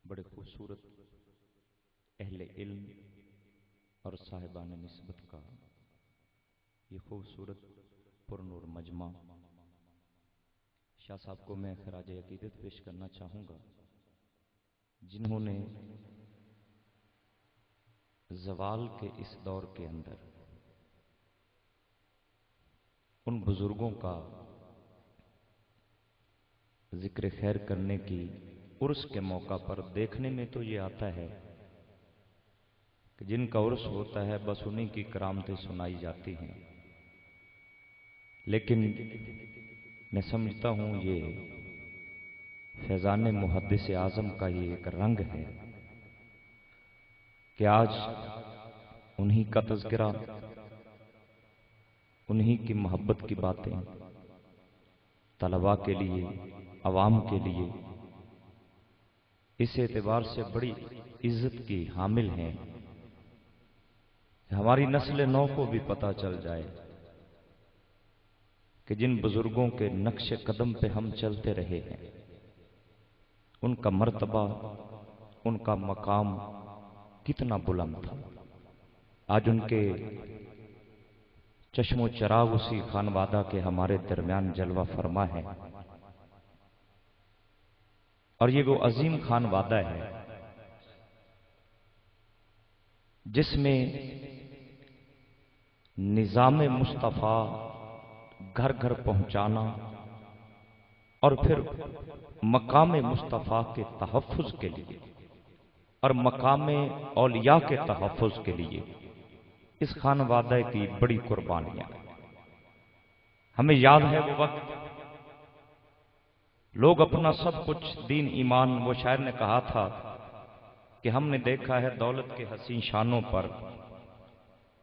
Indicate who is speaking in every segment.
Speaker 1: بڑے خوبصورت اہل علم اور صاحبان نسبت کا یہ خوبصورت پرنور مجمع، شاہ صاحب کو میں خراج عقیدت پیش کرنا چاہوں گا، جنہوں نے زوال کے اس دور کے اندر ان بزرگوں کا ذکر خیر کرنے کی عرس کے موقع پر دیکھنے میں تو یہ آتا ہے کہ جن کا عرس ہوتا ہے بس انہی کی کرامتیں سنائی جاتی ہیں، لیکن میں سمجھتا ہوں یہ فیضان محدث اعظم کا یہ ایک رنگ ہے کہ آج انہی کا تذکرہ، انہی کی محبت کی باتیں طلباء کے لیے، عوام کے لیے اس اعتبار سے بڑی عزت کی حامل ہیں کہ ہماری نسل نو کو بھی پتہ چل جائے کہ جن بزرگوں کے نقش قدم پہ ہم چلتے رہے ہیں ان کا مرتبہ، ان کا مقام کتنا بلند تھا۔ آج ان کے چشم و چراغ اسی خانوادہ کے ہمارے درمیان جلوہ فرما ہے، اور یہ وہ عظیم خانوادہ ہے جس میں نظام مصطفیٰ گھر گھر پہنچانا اور پھر مقام مصطفیٰ کے تحفظ کے لیے اور مقام اولیاء کے تحفظ کے لیے اس خانوادہ کی بڑی قربانیاں۔ ہمیں یاد ہے وہ وقت لوگ اپنا سب کچھ دین ایمان، وہ شاعر نے کہا تھا کہ ہم نے دیکھا ہے دولت کے حسین شانوں پر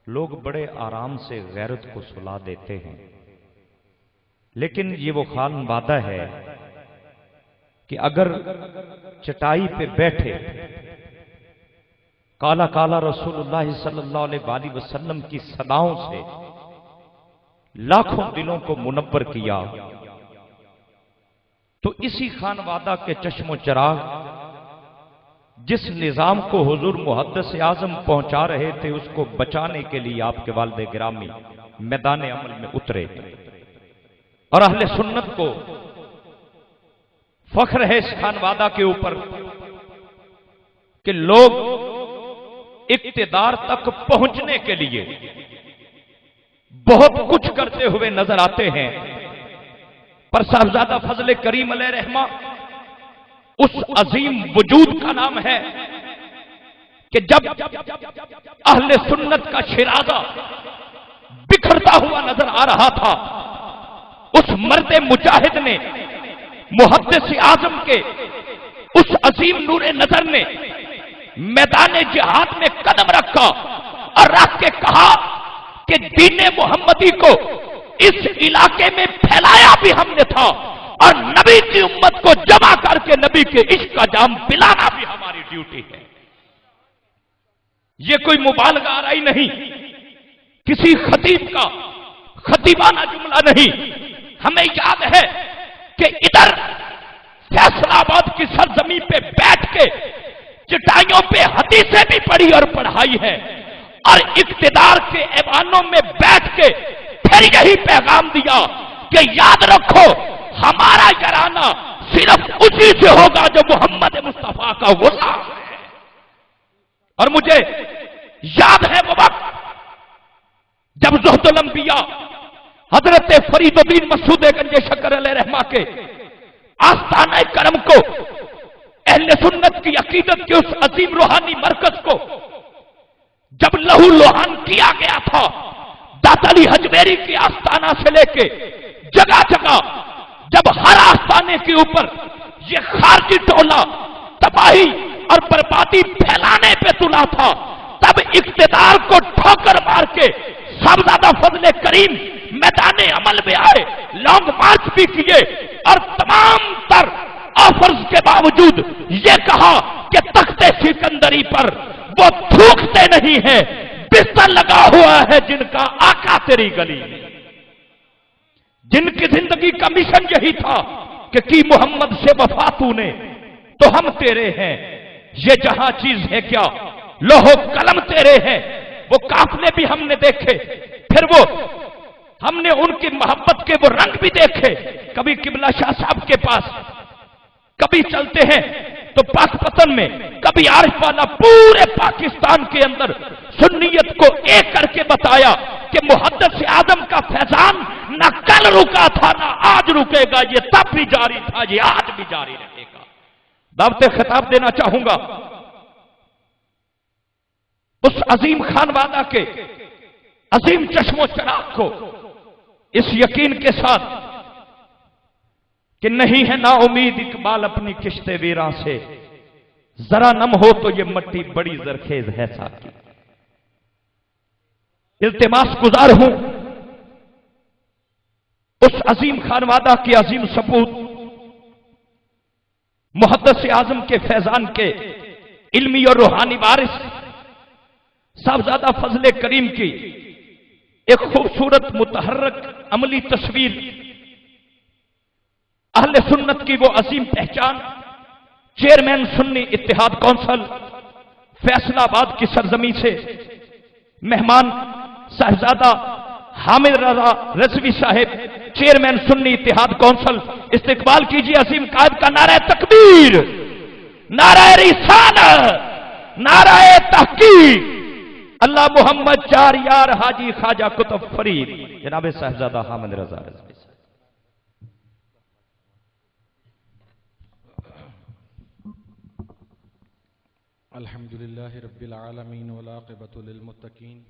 Speaker 1: لوگ بڑے آرام سے غیرت کو سلا دیتے ہیں، لیکن یہ وہ خانوادہ ہے کہ اگر چٹائی پہ بیٹھے کالا کالا رسول اللہ صلی اللہ علیہ وآلہ وسلم کی صداؤں سے لاکھوں دلوں کو منور کیا، تو اسی خانوادہ کے چشم و چراغ جس نظام کو حضور محدث اعظم پہنچا رہے تھے اس کو بچانے کے لیے آپ کے والد گرامی میدان عمل میں اترے، اور اہل سنت کو فخر ہے اس خانوادہ کے اوپر کہ لوگ اقتدار تک پہنچنے کے لیے بہت کچھ کرتے ہوئے نظر آتے ہیں، پر صاحبزادہ فضل کریم علیہ رحمہ اس عظیم وجود کا نام ہے کہ جب اہل سنت کا شرازہ بکھرتا ہوا نظر آ رہا تھا، اس مرد مجاہد نے، محدث اعظم کے اس عظیم نور نظر نے میدان جہاد میں قدم رکھا اور رکھ کے کہا کہ دین محمدی کو اس علاقے میں پھیلایا بھی ہم نے تھا، اور نبی کی امت کو جمع کر کے نبی کے عشق کا جام پلانا بھی ہماری ڈیوٹی ہے۔ یہ کوئی مبالغہ آرائی نہیں، کسی خطیب کا خطیبانہ جملہ نہیں۔ ہمیں یاد ہے کہ ادھر فیصل آباد کی سرزمین پہ بیٹھ کے چٹائیوں پہ حدیثیں بھی پڑھی اور پڑھائی ہے، اور اقتدار کے ایوانوں میں بیٹھ کے پھر یہی پیغام دیا کہ یاد رکھو ہمارا یارانہ صرف اسی سے ہوگا جو محمد مصطفیٰ کا غلام ہے۔ اور مجھے یاد ہے وہ وقت جب زہد الانبیاء حضرت فرید الدین مسعود گنج شکر علیہ رحمہ کے آستانہ کرم کو، اہل سنت کی عقیدت کے اس عظیم روحانی مرکز کو جب لہو لوہان کیا گیا تھا، داتا علی حجویری کی آستانہ سے لے کے جگہ جگہ جب ہر آستانے کے اوپر یہ خارجی ٹولہ تباہی اور بربادی پھیلانے پہ تلا تھا، تب اقتدار کو ٹھوکر مار کے صاحبزادہ فضل کریم میدان عمل میں آئے، لانگ مارچ بھی کیے، اور تمام تر آفرز کے باوجود یہ کہا کہ تخت سکندری پر وہ تھوکتے نہیں ہیں، بستر لگا ہوا ہے جن کا آقا تیری گلی میں، جن کی زندگی کا مشن یہی تھا کہ کی محمد سے وفا تو نے تو ہم تیرے ہیں، یہ جہاں چیز ہے کیا، لوہو قلم تیرے ہیں، وہ قافلے بھی ہم نے دیکھے، پھر وہ ہم نے ان کی محبت کے وہ رنگ بھی دیکھے، کبھی قبلہ شاہ صاحب کے پاس، کبھی چلتے ہیں تو پاک پتن میں، کبھی عارف والا، پورے پاکستان کے اندر سنیت کو ایک کر کے بتایا کہ محدث اعظم کا فیضان نہ کل رکا تھا نہ آج رکے گا، یہ تب بھی جاری تھا، یہ آج بھی جاری رہے گا۔ دعوت خطاب دینا چاہوں گا اس عظیم خانوادہ کے عظیم چشم و چراغ کو، اس یقین کے ساتھ کہ نہیں ہے نا امید اقبال اپنی کشت ویراں سے، ذرا نم ہو تو یہ مٹی بڑی زرخیز ہے ساقی۔ التماس گزار ہوں اس عظیم خانوادہ کے عظیم سپوت محدث اعظم کے فیضان کے علمی اور روحانی وارث صاحبزادہ فضل کریم کی ایک خوبصورت متحرک عملی تصویر، اہل سنت کی وہ عظیم پہچان، چیئرمین سنی اتحاد کونسل فیصل آباد کی سرزمین سے مہمان صاحبزادہ حامد رضا رضوی صاحب، چیئرمین سنی اتحاد کونسل، استقبال کیجیے عظیم قائد کا نعرہ تکبیر، نعرہ رسالت، نعرہ تحقیق، اللہ محمد چار یار حاجی خواجہ قطب فرید، جناب صاحبزادہ حامد رضا رضوی صاحب۔
Speaker 2: الحمدللہ رب العالمین والعاقبۃ للمتقین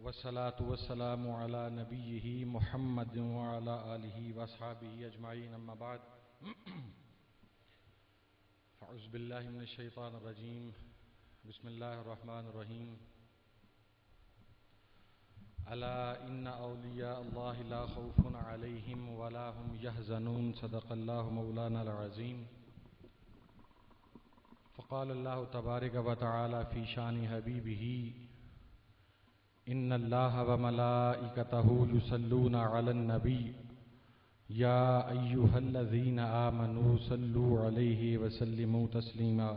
Speaker 2: والصلاة والسلام علی نبیہ محمد وعلی آلہ واصحابہ اجمعین، اما بعد فاعوذ باللہ من الشیطان الرجیم، بسم اللہ الرحمن الرحیم، الا ان اولیاء اللہ لا خوف علیہم ولا هم یحزنون، صدق اللہ مولانا العظیم۔ فقال اللہ تبارک و تعالی فی شان حبیبہ، ان اللہ وملائکتہ یصلون علی النبی یا ایہا الذین آمنوا صلوا علیہ وسلموا تسلیما۔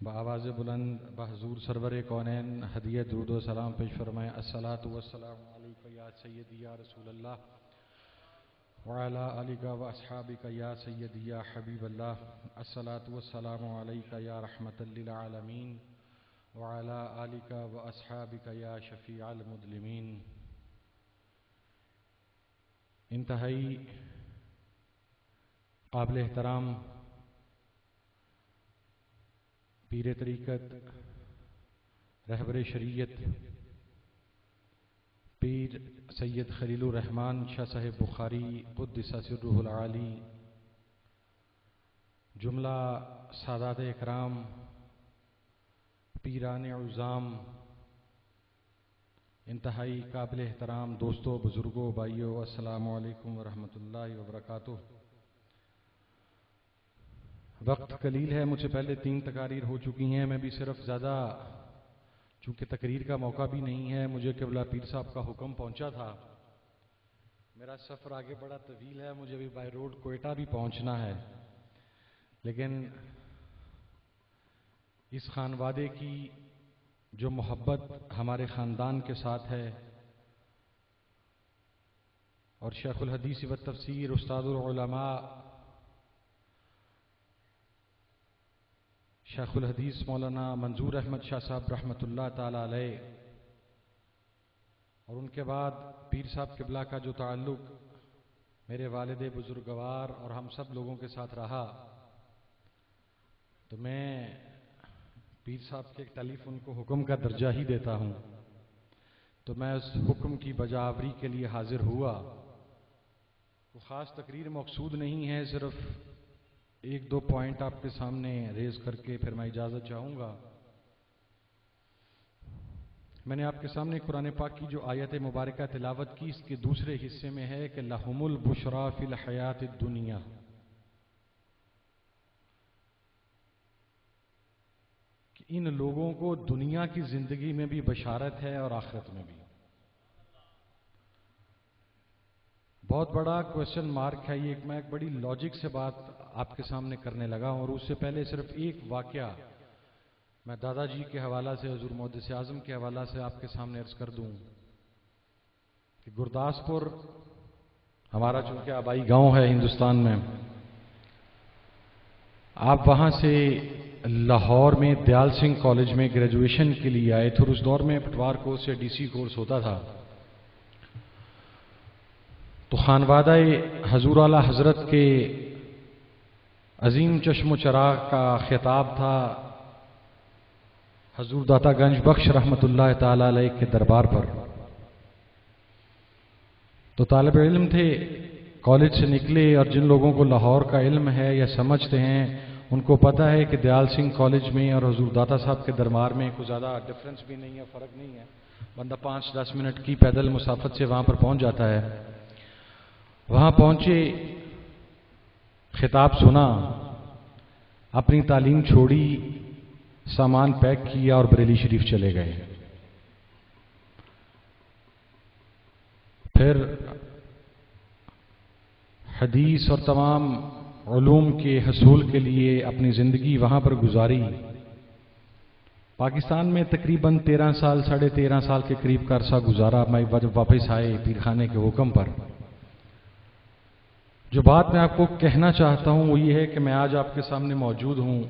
Speaker 2: بآواز بلند بحضور سرور کونین ہدیہ درود و سلام پیش فرمائیں، الصلاۃ والسلام علیک یا سیدی یا رسول اللہ وعلی آلک و اصحابک یا سیدی یا حبیب اللہ، الصلاۃ والسلام علیک یا رحمۃ للعالمین وعلی آلک و اصحابک یا شفیع المذنبین۔ انتہائی قابل احترام پیر طریقت، رہبر شریعت، پیر سید خلیل الرحمن شاہ صاحب بخاری قدس سرہ العالی، جملہ سادات اکرام، پیران عظام، انتہائی قابل احترام دوستوں، بزرگوں، بھائیوں، السلام علیکم ورحمۃ اللہ وبرکاتہ۔ وقت قلیل ہے، مجھ سے پہلے 3 تقاریر ہو چکی ہیں، میں بھی صرف زیادہ، چونکہ تقریر کا موقع بھی نہیں ہے، مجھے قبلہ پیر صاحب کا حکم پہنچا تھا، میرا سفر آگے بڑا طویل ہے، مجھے بھی بائی روڈ کوئٹہ بھی پہنچنا ہے، لیکن اس خانوادے کی جو محبت ہمارے خاندان کے ساتھ ہے، اور شیخ الحدیث و تفسیر استاد العلماء شیخ الحدیث مولانا منظور احمد شاہ صاحب رحمۃ اللہ تعالی علیہ، اور ان کے بعد پیر صاحب قبلہ کا جو تعلق میرے والد بزرگوار اور ہم سب لوگوں کے ساتھ رہا، تو میں پیر صاحب کے ٹیلی فون کو حکم کا درجہ ہی دیتا ہوں، تو میں اس حکم کی بجاوری کے لیے حاضر ہوا۔ کوئی خاص تقریر مقصود نہیں ہے، صرف 1-2 پوائنٹ آپ کے سامنے ریز کر کے پھر میں اجازت چاہوں گا۔ میں نے آپ کے سامنے قرآن پاک کی جو آیت مبارکہ تلاوت کی، اس کے دوسرے حصے میں ہے کہ لَهُمُ الْبُشْرَى فِي الْحَيَاةِ الدُّنْيَا، کہ ان لوگوں کو دنیا کی زندگی میں بھی بشارت ہے اور آخرت میں بھی۔ بہت بڑا کوشچن مارک ہے یہ. میں ایک بڑی لاجک سے بات آپ کے سامنے کرنے لگا ہوں، اور اس سے پہلے صرف ایک واقعہ میں دادا جی کے حوالہ سے، حضور محدث اعظم کے حوالہ سے آپ کے سامنے عرض کر دوں کہ گرداسپور ہمارا چونکہ آبائی گاؤں ہے ہندوستان میں، آپ وہاں سے لاہور میں دیال سنگھ کالج میں گریجویشن کے لیے آئے تھے، اور اس دور میں پٹوار کورس یا ڈی سی کورس ہوتا تھا. تو خانوادہ حضور اعلی حضرت کے عظیم چشم و چراغ کا خطاب تھا حضور داتا گنج بخش رحمۃ اللہ تعالی علیہ کے دربار پر. تو طالب علم تھے، کالج سے نکلے، اور جن لوگوں کو لاہور کا علم ہے یا سمجھتے ہیں ان کو پتہ ہے کہ دیال سنگھ کالج میں اور حضور داتا صاحب کے دربار میں کوئی زیادہ ڈفرنس بھی نہیں ہے، فرق نہیں ہے. بندہ 5-10 منٹ کی پیدل مسافت سے وہاں پر پہنچ جاتا ہے. وہاں پہنچے، خطاب سنا، اپنی تعلیم چھوڑی، سامان پیک کیا اور بریلی شریف چلے گئے. پھر حدیث اور تمام علوم کے حصول کے لیے اپنی زندگی وہاں پر گزاری. پاکستان میں تقریباً 13 سال 13.5 سال کے قریب کا عرصہ گزارا. میں واپس آئے پیر خانے کے حکم پر. جو بات میں آپ کو کہنا چاہتا ہوں وہ یہ ہے کہ میں آج آپ کے سامنے موجود ہوں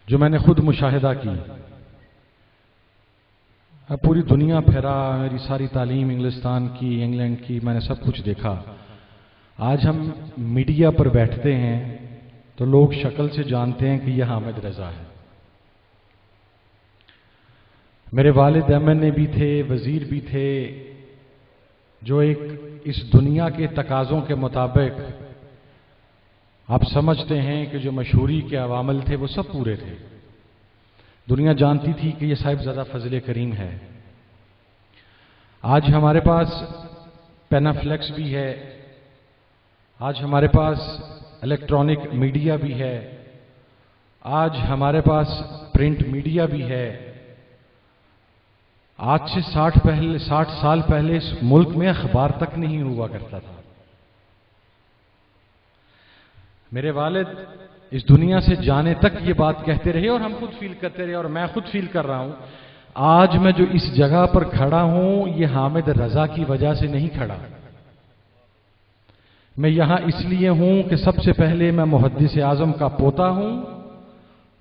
Speaker 2: جو میں نے خود مشاہدہ کی. پوری دنیا پھیرا، میری ساری تعلیم انگلستان کی، انگلینڈ کی، میں نے سب کچھ دیکھا. آج ہم میڈیا پر بیٹھتے ہیں تو لوگ شکل سے جانتے ہیں کہ یہ حامد رضا ہے. میرے والد ایم این اے بھی تھے، وزیر بھی تھے، جو ایک اس دنیا کے تقاضوں کے مطابق آپ سمجھتے ہیں کہ جو مشہوری کے عوامل تھے وہ سب پورے تھے. دنیا جانتی تھی کہ یہ صاحبزادہ فضل کریم ہے. آج ہمارے پاس پینافلیکس بھی ہے، آج ہمارے پاس الیکٹرانک میڈیا بھی ہے، آج ہمارے پاس پرنٹ میڈیا بھی ہے. آج سے 60 سال پہلے اس ملک میں اخبار تک نہیں ہوا کرتا تھا. میرے والد اس دنیا سے جانے تک یہ بات کہتے رہے، اور ہم خود فیل کرتے رہے، اور میں خود فیل کر رہا ہوں. آج میں جو اس جگہ پر کھڑا ہوں یہ حامد رضا کی وجہ سے نہیں کھڑا. میں یہاں اس لیے ہوں کہ سب سے پہلے میں محدث اعظم کا پوتا ہوں،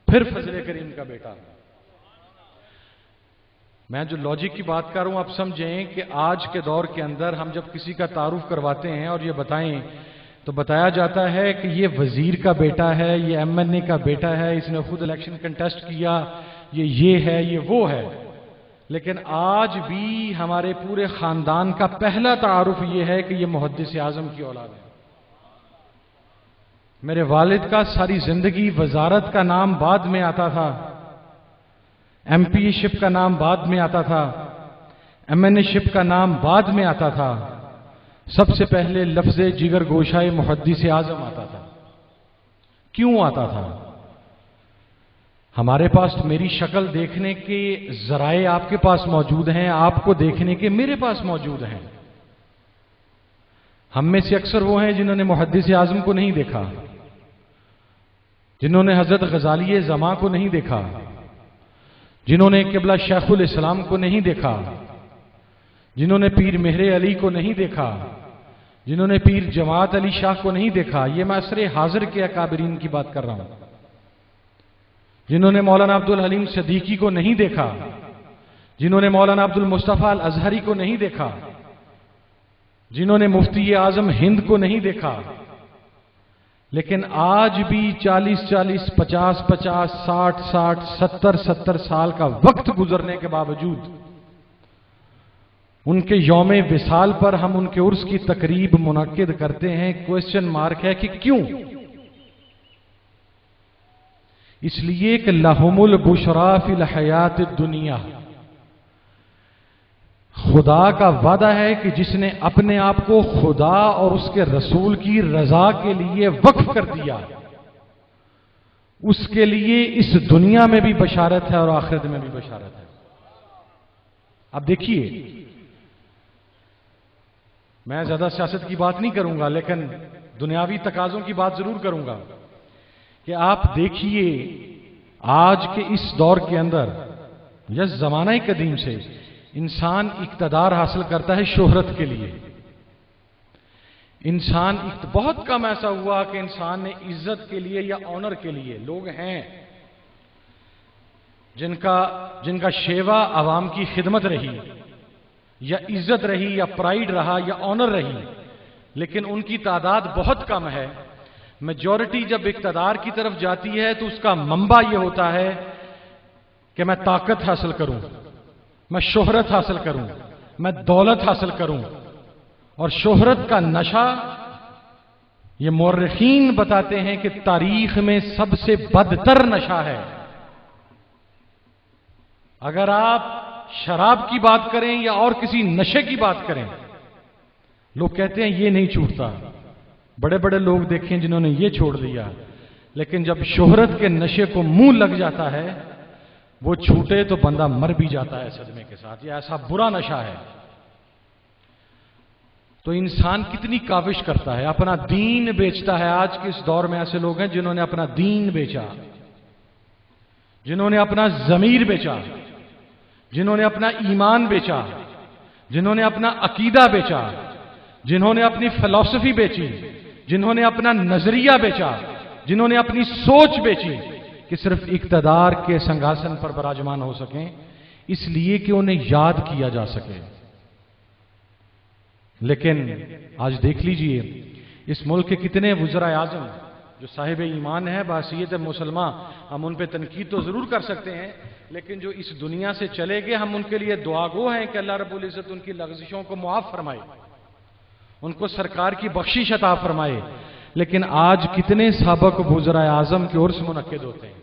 Speaker 2: پھر فضل کریم کا بیٹا ہوں. میں جو لاجک کی بات کر رہا ہوں آپ سمجھیں کہ آج کے دور کے اندر ہم جب کسی کا تعارف کرواتے ہیں اور یہ بتائیں تو بتایا جاتا ہے کہ یہ وزیر کا بیٹا ہے، یہ ایم این اے کا بیٹا ہے، اس نے خود الیکشن کنٹیسٹ کیا، یہ ہے، یہ وہ ہے. لیکن آج بھی ہمارے پورے خاندان کا پہلا تعارف یہ ہے کہ یہ محدث اعظم کی اولاد ہے. میرے والد کا ساری زندگی وزارت کا نام بعد میں آتا تھا، ایم پی شپ کا نام بعد میں آتا تھا، ایم این اے شپ کا نام بعد میں آتا تھا. سب سے پہلے لفظ جگر گوشائے محدث اعظم آتا تھا. کیوں آتا تھا؟ ہمارے پاس میری شکل دیکھنے کے ذرائع آپ کے پاس موجود ہیں، آپ کو دیکھنے کے میرے پاس موجود ہیں. ہم میں سے اکثر وہ ہیں جنہوں نے محدث اعظم کو نہیں دیکھا، جنہوں نے حضرت غزالی زماں کو نہیں دیکھا، جنہوں نے قبلہ شیخ الاسلام کو نہیں دیکھا، جنہوں نے پیر مہر علی کو نہیں دیکھا، جنہوں نے پیر جماعت علی شاہ کو نہیں دیکھا. یہ میں عصر حاضر کے اکابرین کی بات کر رہا ہوں. جنہوں نے مولانا عبد الحلیم صدیقی کو نہیں دیکھا، جنہوں نے مولانا عبد المصطفیٰ الازہری کو نہیں دیکھا، جنہوں نے مفتی اعظم ہند کو نہیں دیکھا. لیکن آج بھی 40 50 60 70 سال کا وقت گزرنے کے باوجود ان کے یوم وصال پر ہم ان کے عرس کی تقریب منعقد کرتے ہیں. کوسچن مارک ہے کہ کیوں؟ اس لیے کہ لہم البشرا فی الحیات الدنیا، خدا کا وعدہ ہے کہ جس نے اپنے آپ کو خدا اور اس کے رسول کی رضا کے لیے وقف کر دیا، اس کے لیے اس دنیا میں بھی بشارت ہے اور آخرت میں بھی بشارت ہے. اب دیکھیے، میں زیادہ سیاست کی بات نہیں کروں گا، لیکن دنیاوی تقاضوں کی بات ضرور کروں گا کہ آپ دیکھیے آج کے اس دور کے اندر یا زمانہ قدیم سے انسان اقتدار حاصل کرتا ہے شہرت کے لیے. انسان بہت کم ایسا ہوا کہ انسان نے عزت کے لیے یا آنر کے لیے، لوگ ہیں جن کا شیوا عوام کی خدمت رہی یا عزت رہی یا پرائیڈ رہا یا آنر رہی، لیکن ان کی تعداد بہت کم ہے. میجورٹی جب اقتدار کی طرف جاتی ہے تو اس کا منبع یہ ہوتا ہے کہ میں طاقت حاصل کروں، میں شہرت حاصل کروں، میں دولت حاصل کروں. اور شہرت کا نشہ، یہ مورخین بتاتے ہیں کہ تاریخ میں سب سے بدتر نشہ ہے. اگر آپ شراب کی بات کریں یا اور کسی نشے کی بات کریں، لوگ کہتے ہیں یہ نہیں چھوٹتا. بڑے بڑے لوگ دیکھیں جنہوں نے یہ چھوڑ دیا، لیکن جب شہرت کے نشے کو منہ لگ جاتا ہے وہ چھوٹے تو بندہ مر بھی جاتا ہے صدمے کے ساتھ. یہ ایسا برا نشہ ہے. تو انسان کتنی کاوش کرتا ہے، اپنا دین بیچتا ہے. آج کے اس دور میں ایسے لوگ ہیں جنہوں نے اپنا دین بیچا، جنہوں نے اپنا ضمیر بیچا، جنہوں نے اپنا ایمان بیچا، جنہوں نے اپنا عقیدہ بیچا، جنہوں نے اپنی فلسفی بیچی، جنہوں نے اپنا نظریہ بیچا، جنہوں نے اپنی سوچ بیچی کہ صرف اقتدار کے سنگھاسن پر براجمان ہو سکیں، اس لیے کہ انہیں یاد کیا جا سکے. لیکن آج دیکھ لیجئے اس ملک کے کتنے وزراء اعظم جو صاحب ایمان ہے، بحیثیت مسلمان، ہم ان پہ تنقید تو ضرور کر سکتے ہیں، لیکن جو اس دنیا سے چلے گئے ہم ان کے لیے دعا گو ہیں کہ اللہ رب العزت ان کی لغزشوں کو معاف فرمائے، ان کو سرکار کی بخشش عطا فرمائے. لیکن آج کتنے سابق وزراء اعظم کے عرس منعقد ہوتے ہیں.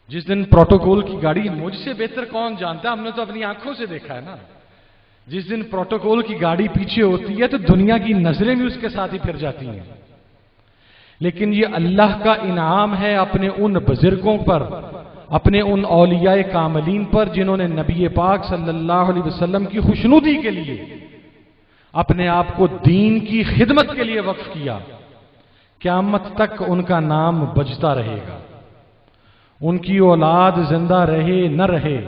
Speaker 2: جس دن پروٹوکول کی گاڑی، مجھ سے بہتر کون جانتا ہے، ہم نے تو اپنی آنکھوں سے دیکھا ہے نا. جس دن پروٹوکول کی گاڑی پیچھے ہوتی ہے تو دنیا کی نظریں بھی اس کے ساتھ ہی پھر جاتی ہیں. لیکن یہ اللہ کا انعام ہے اپنے ان بزرگوں پر، اپنے ان اولیاء کاملین پر جنہوں نے نبی پاک صلی اللہ علیہ وسلم کی خوشنودی کے لیے اپنے آپ کو دین کی خدمت کے لیے وقف کیا. قیامت تک ان کا نام بجتا رہے گا. ان کی اولاد زندہ رہے نہ رہے،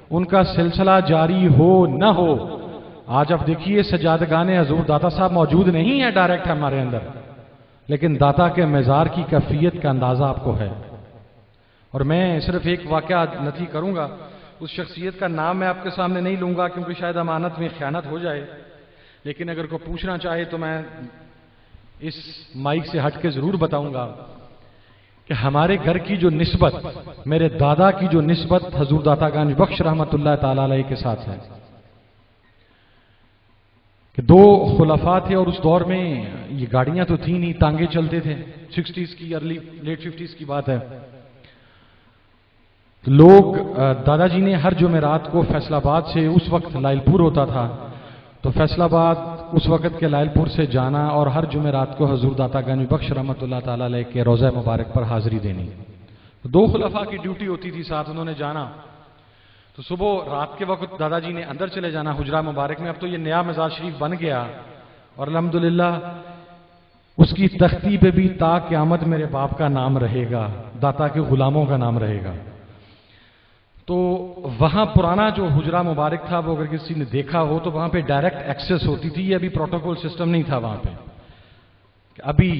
Speaker 2: ان کا سلسلہ جاری ہو نہ ہو. آج آپ دیکھیے سجادگان حضور داتا صاحب موجود نہیں ہیں ڈائریکٹ ہمارے اندر، لیکن داتا کے مزار کی کیفیت کا اندازہ آپ کو ہے. اور میں صرف ایک واقعہ نقل کروں گا. اس شخصیت کا نام میں آپ کے سامنے نہیں لوں گا کیونکہ شاید امانت میں خیانت ہو جائے، لیکن اگر کوئی پوچھنا چاہے تو میں اس مائک سے ہٹ کے ضرور بتاؤں گا کہ ہمارے گھر کی جو نسبت، میرے دادا کی جو نسبت حضور داتا گنج بخش رحمت اللہ تعالی علیہ کے ساتھ ہے کہ دو خلفاء تھے اور اس دور میں یہ گاڑیاں تو تھیں نہیں، ٹانگے چلتے تھے. 60s کی ارلی لیٹ 50s کی بات ہے. تو لوگ دادا جی نے ہر جمعرات کو فیصل آباد سے، اس وقت لائل پور ہوتا تھا، تو فیصل آباد اس وقت کے لائل پور سے جانا اور ہر جمعرات کو حضور داتا گنج بخش رحمت اللہ تعالی علیہ کے روضہ مبارک پر حاضری دینی. دو خلفاء کی ڈیوٹی ہوتی تھی ساتھ، انہوں نے جانا. تو صبح رات کے وقت دادا جی نے اندر چلے جانا حجرہ مبارک میں. اب تو یہ نیا مزار شریف بن گیا اور الحمدللہ اس کی تختی پہ بھی تا قیامت میرے باپ کا نام رہے گا، داتا کے غلاموں کا نام رہے گا. تو وہاں پرانا جو حجرہ مبارک تھا وہ اگر کسی نے دیکھا ہو تو وہاں پہ ڈائریکٹ ایکسیس ہوتی تھی. یہ ابھی پروٹوکول سسٹم نہیں تھا وہاں پہ. ابھی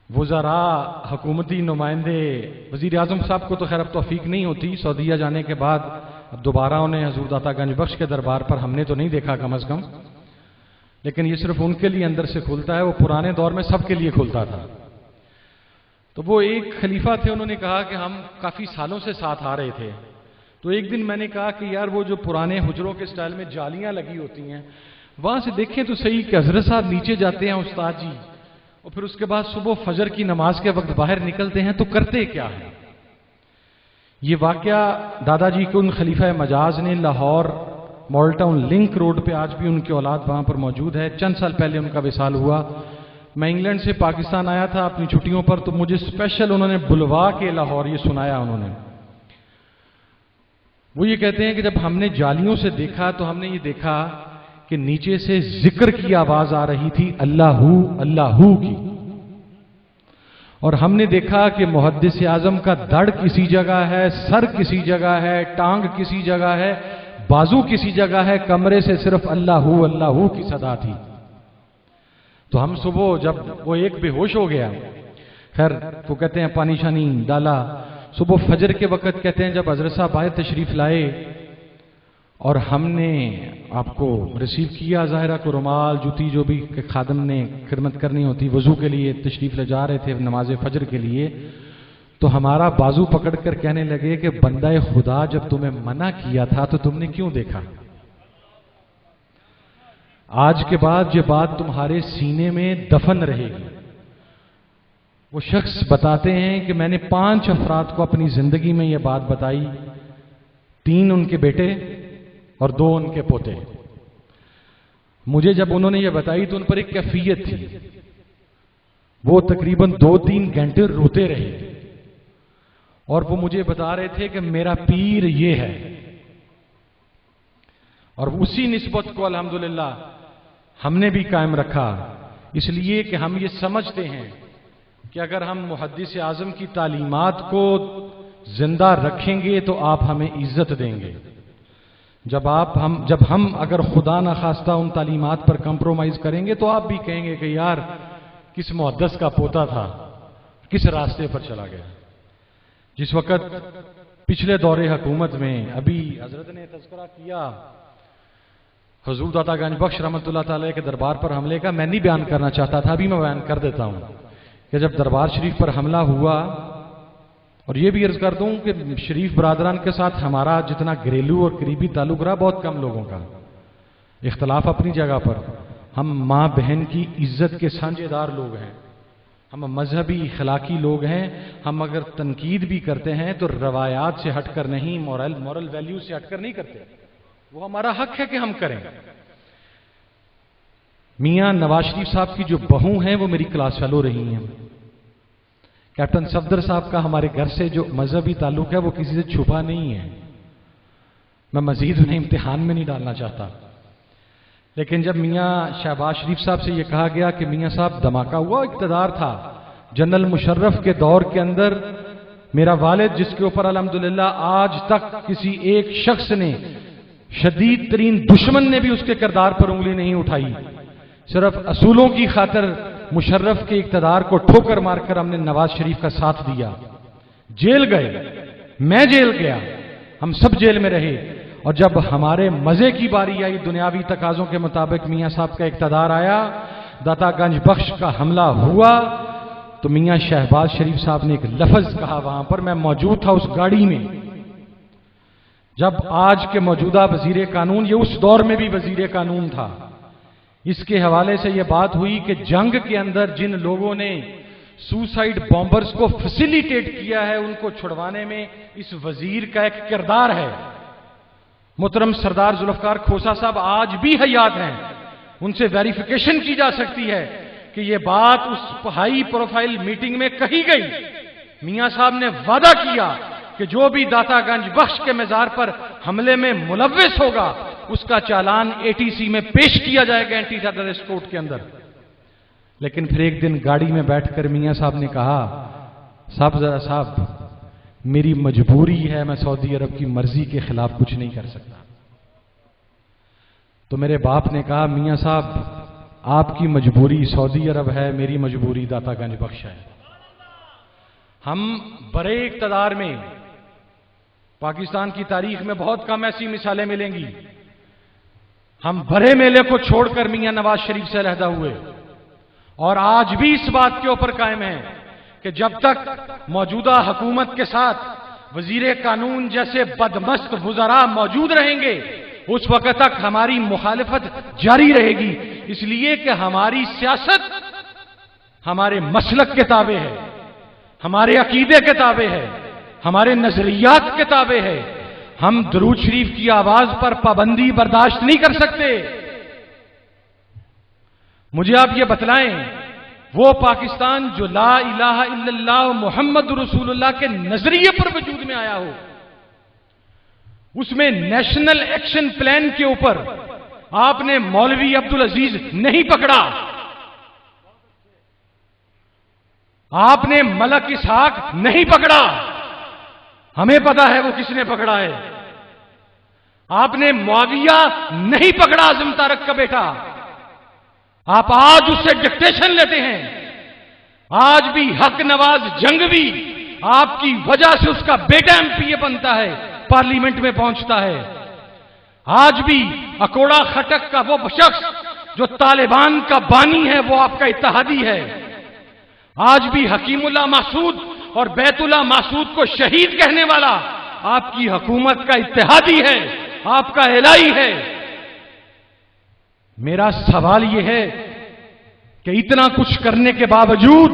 Speaker 2: وزراء، حکومتی نمائندے، وزیر اعظم صاحب کو تو خیر اب توفیق نہیں ہوتی، سعودیہ جانے کے بعد اب دوبارہ انہیں حضور داتا گنج بخش کے دربار پر ہم نے تو نہیں دیکھا کم از کم، لیکن یہ صرف ان کے لیے اندر سے کھلتا ہے، وہ پرانے دور میں سب کے لیے کھلتا تھا. تو وہ ایک خلیفہ تھے، انہوں نے کہا کہ ہم کافی سالوں سے ساتھ آ رہے تھے. تو ایک دن میں نے کہا کہ یار وہ جو پرانے حجروں کے سٹائل میں جالیاں لگی ہوتی ہیں وہاں سے دیکھیں تو صحیح کہ حضرت صاحب نیچے جاتے ہیں استاد جی، اور پھر اس کے بعد صبح فجر کی نماز کے وقت باہر نکلتے ہیں تو کرتے کیا ہیں. یہ واقعہ دادا جی کے ان خلیفہ مجاز نے لاہور مال ٹاؤن لنک روڈ پہ، آج بھی ان کی اولاد وہاں پر موجود ہے. چند سال پہلے ان کا وصال ہوا. میں انگلینڈ سے پاکستان آیا تھا اپنی چھٹیوں پر، تو مجھے اسپیشل انہوں نے بلوا کے لاہور یہ سنایا. انہوں نے وہ یہ کہتے ہیں کہ جب ہم نے جالیوں سے دیکھا تو ہم نے یہ دیکھا کہ نیچے سے ذکر کی آواز آ رہی تھی، اللہ اللہ کی، اور ہم نے دیکھا کہ محدث اعظم کا دڑ کسی جگہ ہے، سر کسی جگہ ہے، ٹانگ کسی جگہ ہے، بازو کسی جگہ ہے، کمرے سے صرف اللہ کی صدا تھی۔ تو ہم صبح جب وہ ایک بے ہوش ہو گیا، خیر وہ کہتے ہیں پانی شانی ڈالا، صبح فجر کے وقت کہتے ہیں جب حضرت صاحب باہر تشریف لائے اور ہم نے آپ کو ریسیو کیا، ظاہرہ کو رومال جوتی جو بھی خادم نے خدمت کرنی ہوتی، وضو کے لیے تشریف لے جا رہے تھے نماز فجر کے لیے، تو ہمارا بازو پکڑ کر کہنے لگے کہ بندہ خدا جب تمہیں منع کیا تھا تو تم نے کیوں دیکھا؟ آج کے بعد یہ بات تمہارے سینے میں دفن رہے گی۔ وہ شخص بتاتے ہیں کہ میں نے 5 افراد کو اپنی زندگی میں یہ بات بتائی، 3 ان کے بیٹے اور 2 ان کے پوتے۔ مجھے جب انہوں نے یہ بتائی تو ان پر ایک کیفیت تھی، وہ تقریباً 2-3 گھنٹے روتے رہے اور وہ مجھے بتا رہے تھے کہ میرا پیر یہ ہے، اور اسی نسبت کو الحمدللہ ہم نے بھی قائم رکھا، اس لیے کہ ہم یہ سمجھتے ہیں کہ اگر ہم محدث اعظم کی تعلیمات کو زندہ رکھیں گے تو آپ ہمیں عزت دیں گے۔ جب ہم اگر خدا نخواستہ ان تعلیمات پر کمپرومائز کریں گے تو آپ بھی کہیں گے کہ یار کس محدث کا پوتا تھا، کس راستے پر چلا گیا۔ جس وقت پچھلے دور حکومت میں ابھی حضرت نے تذکرہ کیا حضور داتا گنج بخش رحمۃ اللہ تعالی کے دربار پر حملے کا، میں نہیں بیان کرنا چاہتا تھا، ابھی میں بیان کر دیتا ہوں کہ جب دربار شریف پر حملہ ہوا، اور یہ بھی عرض کر دوں کہ شریف برادران کے ساتھ ہمارا جتنا گھریلو اور قریبی تعلق رہا بہت کم لوگوں کا، اختلاف اپنی جگہ پر، ہم ماں بہن کی عزت کے سانجھے دار لوگ ہیں، ہم مذہبی اخلاقی لوگ ہیں، ہم اگر تنقید بھی کرتے ہیں تو روایات سے ہٹ کر نہیں، مورل ویلیو سے ہٹ کر نہیں کرتے، وہ ہمارا حق ہے کہ ہم کریں۔ میاں نواز شریف صاحب کی جو بہو ہیں وہ میری کلاس فیلو رہی ہیں، کیپٹن صفدر صاحب کا ہمارے گھر سے جو مذہبی تعلق ہے وہ کسی سے چھپا نہیں ہے، میں مزید انہیں امتحان میں نہیں ڈالنا چاہتا، لیکن جب میاں شہباز شریف صاحب سے یہ کہا گیا کہ میاں صاحب دھماکہ ہوا، اقتدار تھا جنرل مشرف کے دور کے اندر، میرا والد جس کے اوپر الحمدللہ آج تک کسی ایک شخص نے، شدید ترین دشمن نے بھی اس کے کردار پر انگلی نہیں اٹھائی، صرف اصولوں کی خاطر مشرف کے اقتدار کو ٹھوکر مار کر ہم نے نواز شریف کا ساتھ دیا، جیل گئے، میں جیل گیا، ہم سب جیل میں رہے، اور جب ہمارے مزے کی باری آئی، دنیاوی تقاضوں کے مطابق میاں صاحب کا اقتدار آیا، داتا گنج بخش کا حملہ ہوا، تو میاں شہباز شریف صاحب نے ایک لفظ کہا، وہاں پر میں موجود تھا اس گاڑی میں، جب آج کے موجودہ وزیر قانون، یہ اس دور میں بھی وزیر قانون تھا، اس کے حوالے سے یہ بات ہوئی کہ جنگ کے اندر جن لوگوں نے سوسائیڈ بامبرز کو فیسیلیٹیٹ کیا ہے ان کو چھڑوانے میں اس وزیر کا ایک کردار ہے۔ محترم سردار ذوالفقار کھوسا صاحب آج بھی حیات ہیں، ان سے ویریفیکیشن کی جا سکتی ہے کہ یہ بات اس ہائی پروفائل میٹنگ میں کہی گئی، میاں صاحب نے وعدہ کیا کہ جو بھی داتا گنج بخش کے مزار پر حملے میں ملوث ہوگا اس کا چالان ATC میں پیش کیا جائے گا، اینٹی ٹیررسٹ کورٹ کے اندر۔ لیکن پھر ایک دن گاڑی میں بیٹھ کر میاں صاحب نے کہا، صاحب میری مجبوری ہے، میں سعودی عرب کی مرضی کے خلاف کچھ نہیں کر سکتا۔ تو میرے باپ نے کہا، میاں صاحب آپ کی مجبوری سعودی عرب ہے، میری مجبوری داتا گنج بخش ہے۔ ہم برے اقتدار میں پاکستان کی تاریخ میں بہت کم ایسی مثالیں ملیں گی، ہم بڑے میلے کو چھوڑ کر میاں نواز شریف سے علیحدہ ہوئے، اور آج بھی اس بات کے اوپر قائم ہیں کہ جب تک موجودہ حکومت کے ساتھ وزیر قانون جیسے بدمست وزراء موجود رہیں گے اس وقت تک ہماری مخالفت جاری رہے گی، اس لیے کہ ہماری سیاست ہمارے مسلک کے تابع ہے، ہمارے عقیدے کے تابع ہے، ہمارے نظریات کے تابع ہے، ہم درود شریف کی آواز پر پابندی برداشت نہیں کر سکتے۔ مجھے آپ یہ بتلائیں، وہ پاکستان جو لا الہ الا اللہ محمد رسول اللہ کے نظریے پر وجود میں آیا ہو، اس میں نیشنل ایکشن پلان کے اوپر آپ نے مولوی عبدالعزیز نہیں پکڑا، آپ نے ملک اسحاق نہیں پکڑا، ہمیں پتا ہے وہ کس نے پکڑا ہے۔ آپ نے معاویہ نہیں پکڑا، اعظم طارق کا بیٹا، آپ آج اس سے ڈکٹیشن لیتے ہیں۔ آج بھی حق نواز جنگوی آپ کی وجہ سے اس کا بیٹا ایم پی اے بنتا ہے، پارلیمنٹ میں پہنچتا ہے۔ آج بھی اکوڑا خٹک کا وہ شخص جو طالبان کا بانی ہے وہ آپ کا اتحادی ہے۔ آج بھی حکیم اللہ محسود اور بیت اللہ محسود کو شہید کہنے والا آپ کی حکومت کا اتحادی ہے، آپ کا الہی ہے۔ میرا سوال یہ ہے کہ اتنا کچھ کرنے کے باوجود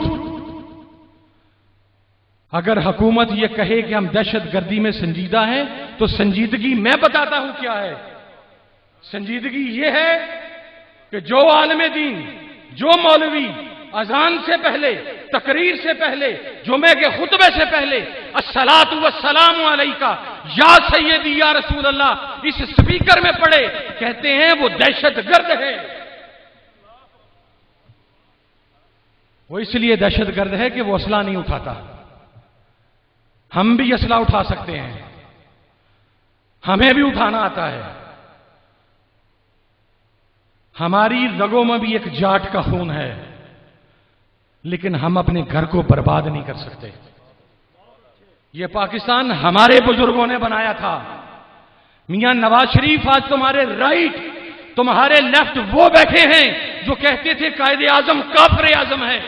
Speaker 2: اگر حکومت یہ کہے کہ ہم دہشت گردی میں سنجیدہ ہیں تو سنجیدگی میں بتاتا ہوں کیا ہے۔ سنجیدگی یہ ہے کہ جو عالم دین، جو مولوی اذان سے پہلے، تقریر سے پہلے، جمعے کے خطبے سے پہلے الصلاۃ والسلام علیکہ یا سیدی یا رسول اللہ اس سپیکر میں پڑھے، کہتے ہیں وہ دہشت گرد ہے۔ وہ اس لیے دہشت گرد ہے کہ وہ اسلحہ نہیں اٹھاتا۔ ہم بھی اسلحہ اٹھا سکتے ہیں، ہمیں بھی اٹھانا آتا ہے۔ ہماری رگوں میں بھی ایک جاٹ کا خون ہے، لیکن ہم اپنے گھر کو برباد نہیں کر سکتے۔ یہ پاکستان ہمارے بزرگوں نے بنایا تھا۔ میاں نواز شریف آج تمہارے رائٹ، تمہارے لیفٹ وہ بیٹھے ہیں جو کہتے تھے قائد اعظم کافر اعظم ہے،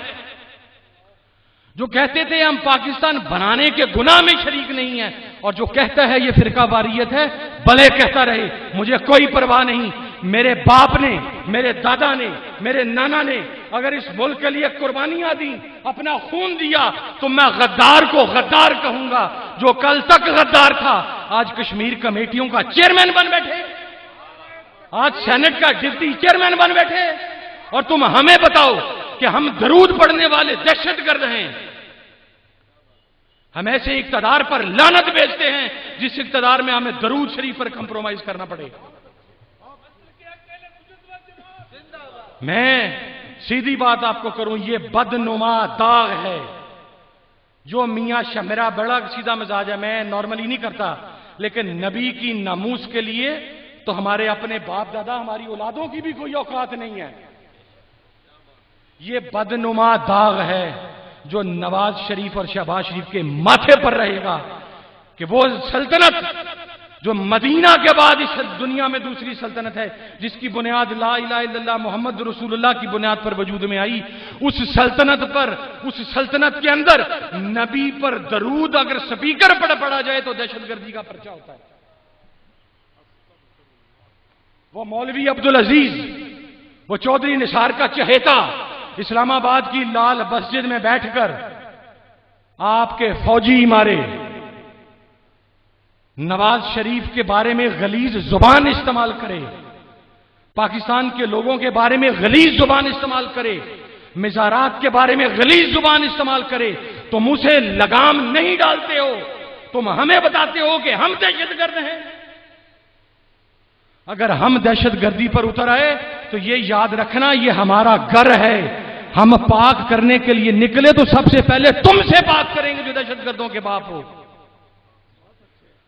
Speaker 2: جو کہتے تھے ہم پاکستان بنانے کے گناہ میں شریک نہیں ہیں، اور جو کہتا ہے یہ فرقہ واریت ہے، بھلے کہتا رہے، مجھے کوئی پرواہ نہیں۔ میرے باپ نے، میرے دادا نے، میرے نانا نے اگر اس ملک کے لیے قربانیاں دی، اپنا خون دیا، تو میں غدار کو غدار کہوں گا۔ جو کل تک غدار تھا آج کشمیر کمیٹیوں کا چیئرمین بن بیٹھے، آج سینٹ کا ڈپٹی چیئرمین بن بیٹھے، اور تم ہمیں بتاؤ کہ ہم درود پڑھنے والے دہشت گرد ہیں۔ ہم ایسے اقتدار پر لعنت بیچتے ہیں جس اقتدار میں ہمیں درود شریف پر کمپرومائز کرنا پڑے۔ میں سیدھی بات آپ کو کروں، یہ بدنما داغ ہے جو میاں شاہ، میرا بڑا سیدھا مزاج ہے، میں نارملی نہیں کرتا، لیکن نبی کی ناموس کے لیے تو ہمارے اپنے باپ دادا، ہماری اولادوں کی بھی کوئی اوقات نہیں ہے۔ یہ بدنما داغ ہے جو نواز شریف اور شہباز شریف کے ماتھے پر رہے گا کہ وہ سلطنت جو مدینہ کے بعد اس دنیا میں دوسری سلطنت ہے، جس کی بنیاد لا الہ الا اللہ محمد رسول اللہ کی بنیاد پر وجود میں آئی، اس سلطنت کے اندر نبی پر درود اگر سپیکر پر پڑا جائے تو دہشت گردی کا پرچہ ہوتا ہے۔ وہ مولوی عبدالعزیز، وہ چودھری نثار کا چہیتا، اسلام آباد کی لال مسجد میں بیٹھ کر آپ کے فوجی مارے نواز شریف کے بارے میں غلیظ زبان استعمال کرے، پاکستان کے لوگوں کے بارے میں غلیظ زبان استعمال کرے، مزارات کے بارے میں غلیظ زبان استعمال کرے، تم اسے لگام نہیں ڈالتے ہو، تم ہمیں بتاتے ہو کہ ہم دہشت گرد ہیں۔ اگر ہم دہشت گردی پر اتر آئے تو یہ یاد رکھنا یہ ہمارا گھر ہے، ہم پاک کرنے کے لیے نکلے تو سب سے پہلے تم سے پاک کریں گے جو دہشت گردوں کے باپ ہو۔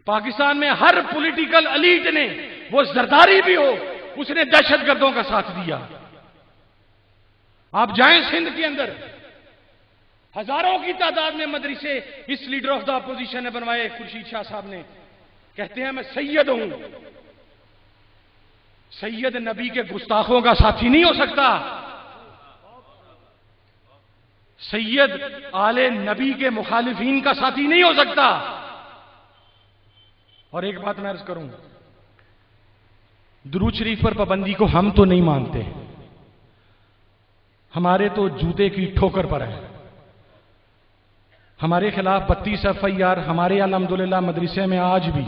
Speaker 2: پاکستان میں ہر پولیٹیکل ایلیٹ نے، وہ زرداری بھی ہو، اس نے دہشت گردوں کا ساتھ دیا۔ آپ جائیں سندھ کے اندر، ہزاروں کی تعداد میں مدرسے اس لیڈر آف دا اپوزیشن نے بنوائے، خورشید شاہ صاحب نے، کہتے ہیں میں سید ہوں۔ سید نبی کے گستاخوں کا ساتھی نہیں ہو سکتا، سید آل نبی کے مخالفین کا ساتھی نہیں ہو سکتا۔ اور ایک بات میں عرض کروں، درود شریف پر پابندی کو ہم تو نہیں مانتے، ہمارے تو جوتے کی ٹھوکر پر ہے۔ ہمارے خلاف 32 FIR ہمارے الحمدللہ مدرسے میں آج بھی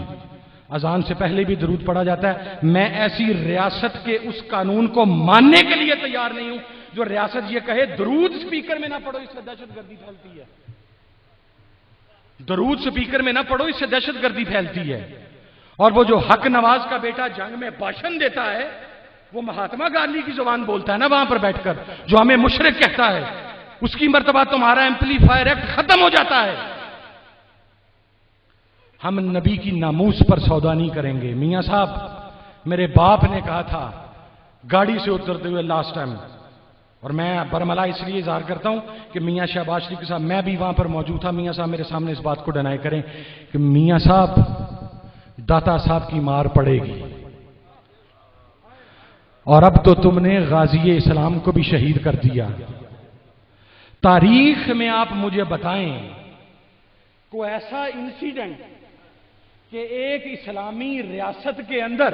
Speaker 2: اذان سے پہلے بھی درود پڑھا جاتا ہے۔ میں ایسی ریاست کے اس قانون کو ماننے کے لیے تیار نہیں ہوں جو ریاست یہ کہے درود سپیکر میں نہ پڑھو اس سے دہشت گردی پھیلتی ہے، درود سپیکر میں نہ پڑھو اس سے دہشت گردی پھیلتی ہے۔ اور وہ جو حق نواز کا بیٹا جنگ میں بھاشن دیتا ہے، وہ مہاتما گاندھی کی زبان بولتا ہے نا وہاں پر بیٹھ کر، جو ہمیں مشرک کہتا ہے، اس کی مرتبہ تمہارا ایمپلیفائر ایکٹ ختم ہو جاتا ہے۔ ہم نبی کی ناموس پر سودا نہیں کریں گے۔ میاں صاحب، میرے باپ نے کہا تھا گاڑی سے اترتے ہوئے لاسٹ ٹائم، اور میں برملا اس لیے اظہار کرتا ہوں کہ میاں شہباز شریف کے ساتھ میں بھی وہاں پر موجود تھا، میاں صاحب میرے سامنے اس بات کو ڈینائی کریں کہ میاں صاحب داتا صاحب کی مار پڑے گی، اور اب تو تم نے غازی اسلام کو بھی شہید کر دیا۔ تاریخ میں آپ مجھے بتائیں کوئی ایسا انسیڈنٹ کہ ایک اسلامی ریاست کے اندر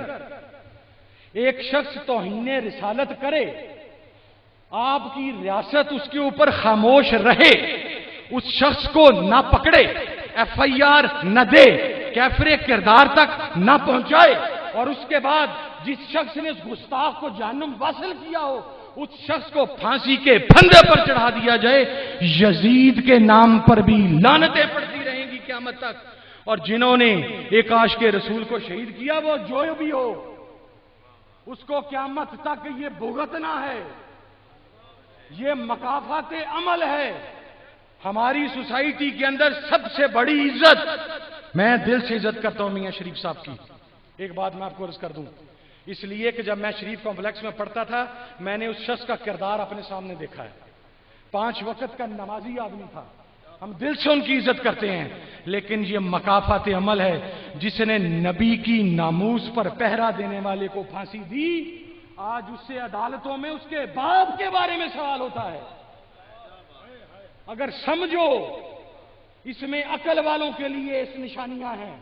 Speaker 2: ایک شخص توہین رسالت کرے، آپ کی ریاست اس کے اوپر خاموش رہے، اس شخص کو نہ پکڑے، ایف آئی آر نہ دے، کیفر کردار تک نہ پہنچائے، اور اس کے بعد جس شخص نے اس گستاخ کو جہنم واصل کیا ہو اس شخص کو پھانسی کے پھندے پر چڑھا دیا جائے۔ یزید کے نام پر بھی لعنتیں پڑتی رہیں گی قیامت تک، اور جنہوں نے ایک عاشق رسول کو شہید کیا وہ جو بھی ہو اس کو قیامت تک یہ بھگتنا ہے۔ یہ مکافات عمل ہے۔ ہماری سوسائٹی کے اندر سب سے بڑی عزت، میں دل سے عزت کرتا ہوں میاں شریف صاحب کی۔ ایک بات میں آپ کو عرض کر دوں، اس لیے کہ جب میں شریف کمپلیکس میں پڑھتا تھا میں نے اس شخص کا کردار اپنے سامنے دیکھا ہے۔ 5 وقت کا نمازی آدمی تھا، ہم دل سے ان کی عزت کرتے ہیں، لیکن یہ مکافات عمل ہے جس نے نبی کی ناموس پر پہرا دینے والے کو پھانسی دی، آج اس سے عدالتوں میں اس کے باپ کے بارے میں سوال ہوتا ہے۔ اگر سمجھو اس میں عقل والوں کے لیے اس نشانیاں ہیں،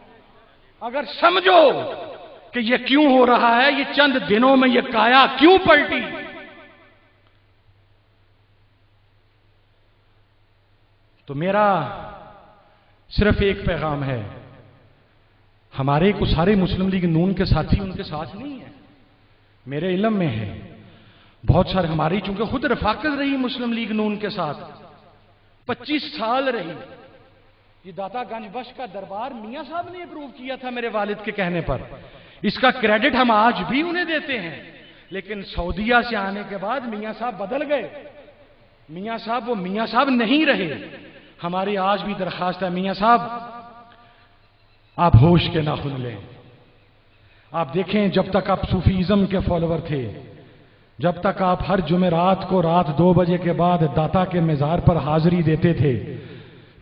Speaker 2: اگر سمجھو کہ یہ کیوں ہو رہا ہے، یہ چند دنوں میں یہ کایا کیوں پلٹی۔ تو میرا صرف ایک پیغام ہے، ہمارے کو سارے مسلم لیگ نون کے ساتھی ان کے ساتھ نہیں ہیں، میرے علم میں ہے بہت سارے ہماری، چونکہ خود رفاقت رہی مسلم لیگ نون کے ساتھ 25 سال رہی۔ یہ داتا گنج بخش کا دربار میاں صاحب نے اپروو کیا تھا میرے والد کے کہنے پر، اس کا کریڈٹ ہم آج بھی انہیں دیتے ہیں، لیکن سعودیہ سے آنے کے بعد میاں صاحب بدل گئے، میاں صاحب وہ میاں صاحب نہیں رہے۔ ہماری آج بھی درخواست ہے میاں صاحب آپ ہوش کے ناخن لیں۔ آپ دیکھیں جب تک آپ صوفیزم کے فالوور تھے، جب تک آپ ہر جمعرات کو رات 2 بجے کے بعد داتا کے مزار پر حاضری دیتے تھے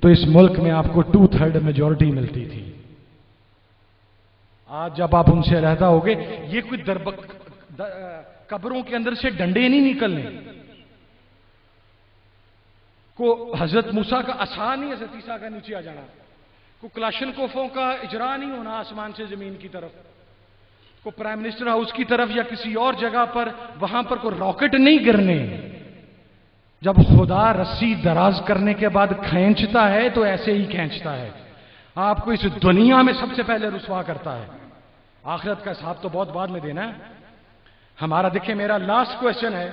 Speaker 2: تو اس ملک میں آپ کو 2/3 میجورٹی ملتی تھی۔ آج جب آپ ان سے علیحدہ ہو گئے، یہ کوئی قبروں کے اندر سے ڈنڈے نہیں نکلنے، کو حضرت موسیٰ کا عصا نہیں حضرت عیسیٰ کا نیچے آ جانا، کو کلاشنکوفوں کا اجرا نہیں ہونا آسمان سے زمین کی طرف، کو پرائم منسٹر ہاؤس کی طرف یا کسی اور جگہ پر وہاں پر کوئی راکٹ نہیں گرنے۔ جب خدا رسی دراز کرنے کے بعد کھینچتا ہے تو ایسے ہی کھینچتا ہے، آپ کو اس دنیا میں سب سے پہلے رسوا کرتا ہے، آخرت کا حساب تو بہت بعد میں دینا ہے ہمارا۔ دیکھیں میرا لاسٹ کویسچن ہے،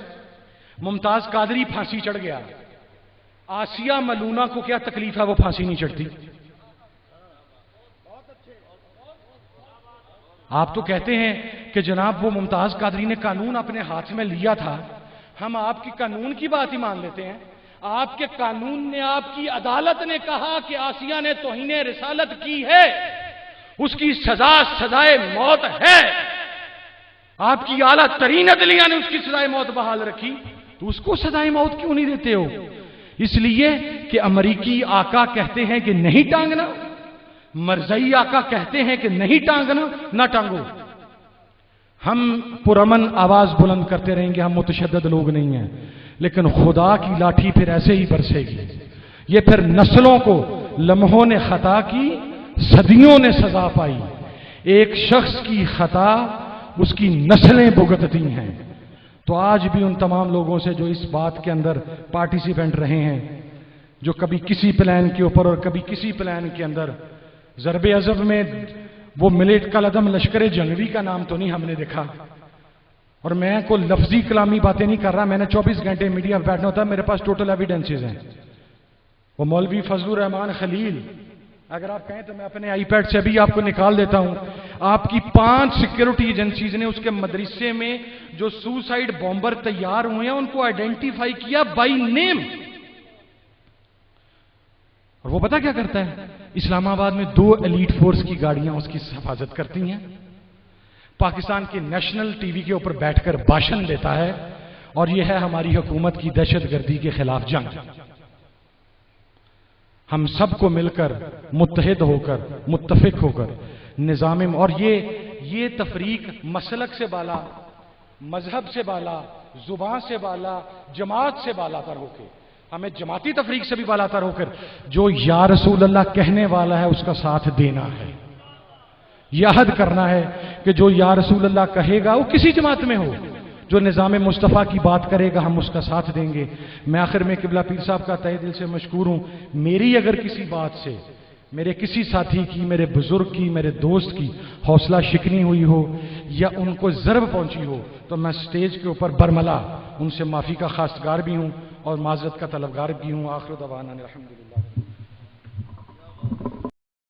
Speaker 2: ممتاز قادری پھانسی چڑھ گیا، آسیہ ملونہ کو کیا تکلیف ہے وہ پھانسی نہیں چڑھتی؟ آپ تو کہتے ہیں کہ جناب وہ ممتاز قادری نے قانون اپنے ہاتھ میں لیا تھا، ہم آپ کی قانون کی بات ہی مان لیتے ہیں۔ آپ کے قانون نے، آپ کی عدالت نے کہا کہ آسیہ نے توہین رسالت کی ہے، اس کی سزائے موت ہے، آپ کی اعلیٰ ترین عدلیہ نے اس کی سزائے موت بحال رکھی، تو اس کو سزائے موت کیوں نہیں دیتے ہو؟ اس لیے کہ امریکی آقا کہتے ہیں کہ نہیں ٹانگنا، مرزائی آقا کہتے ہیں کہ نہیں ٹانگنا، نہ ٹانگو۔ ہم پرامن آواز بلند کرتے رہیں گے، ہم متشدد لوگ نہیں ہیں، لیکن خدا کی لاٹھی پھر ایسے ہی برسے گی، یہ پھر نسلوں کو، لمحوں نے خطا کی، صدیوں نے سزا پائی، ایک شخص کی خطا اس کی نسلیں بھگتتی ہیں۔ تو آج بھی ان تمام لوگوں سے جو اس بات کے اندر پارٹیسپینٹ رہے ہیں، جو کبھی کسی پلان کے اوپر اور کبھی کسی پلان کے اندر، ضرب عضب میں وہ ملٹ کالعدم لشکر جنگوی کا نام تو نہیں ہم نے دیکھا، اور میں کوئی لفظی کلامی باتیں نہیں کر رہا، میں نے 24 گھنٹے میڈیا پہ بیٹھنا ہوتا ہے، میرے پاس ٹوٹل ایویڈنسز ہیں۔ وہ مولوی فضل الرحمان خلیل، اگر آپ کہیں تو میں اپنے آئی پیڈ سے بھی آپ کو نکال دیتا ہوں، آپ کی 5 سیکیورٹی ایجنسیز نے اس کے مدرسے میں جو سوسائڈ بامبر تیار ہوئے ہیں ان کو آئیڈینٹیفائی کیا بائی نیم. اور وہ پتہ کیا کرتا ہے؟ اسلام آباد میں 2 ایلیٹ فورس کی گاڑیاں اس کی حفاظت کرتی ہیں. پاکستان کے نیشنل ٹی وی کے اوپر بیٹھ کر بھاشن دیتا ہے اور یہ ہے ہماری حکومت کی دہشت گردی کے خلاف جنگ. ہم سب کو مل کر متحد ہو کر متفق ہو کر نظام اور یہ تفریق مسلک سے بالا، مذہب سے بالا، زبان سے بالا، جماعت سے بالا تر ہو کے، ہمیں جماعتی تفریق سے بھی بالا تر ہو کر جو یا رسول اللہ کہنے والا ہے اس کا ساتھ دینا ہے. یہ عہد کرنا ہے کہ جو یا رسول اللہ کہے گا وہ کسی جماعت میں ہو، جو نظام مصطفیٰ کی بات کرے گا ہم اس کا ساتھ دیں گے. میں آخر میں قبلہ پیر صاحب کا تہہ دل سے مشکور ہوں. میری اگر کسی بات سے میرے کسی ساتھی کی، میرے بزرگ کی، میرے دوست کی حوصلہ شکنی ہوئی ہو یا ان کو ضرب پہنچی ہو تو میں سٹیج کے اوپر برملا ان سے معافی کا خواستگار بھی ہوں اور معذرت کا طلبگار بھی ہوں. آخر دعوانا الحمدللہ.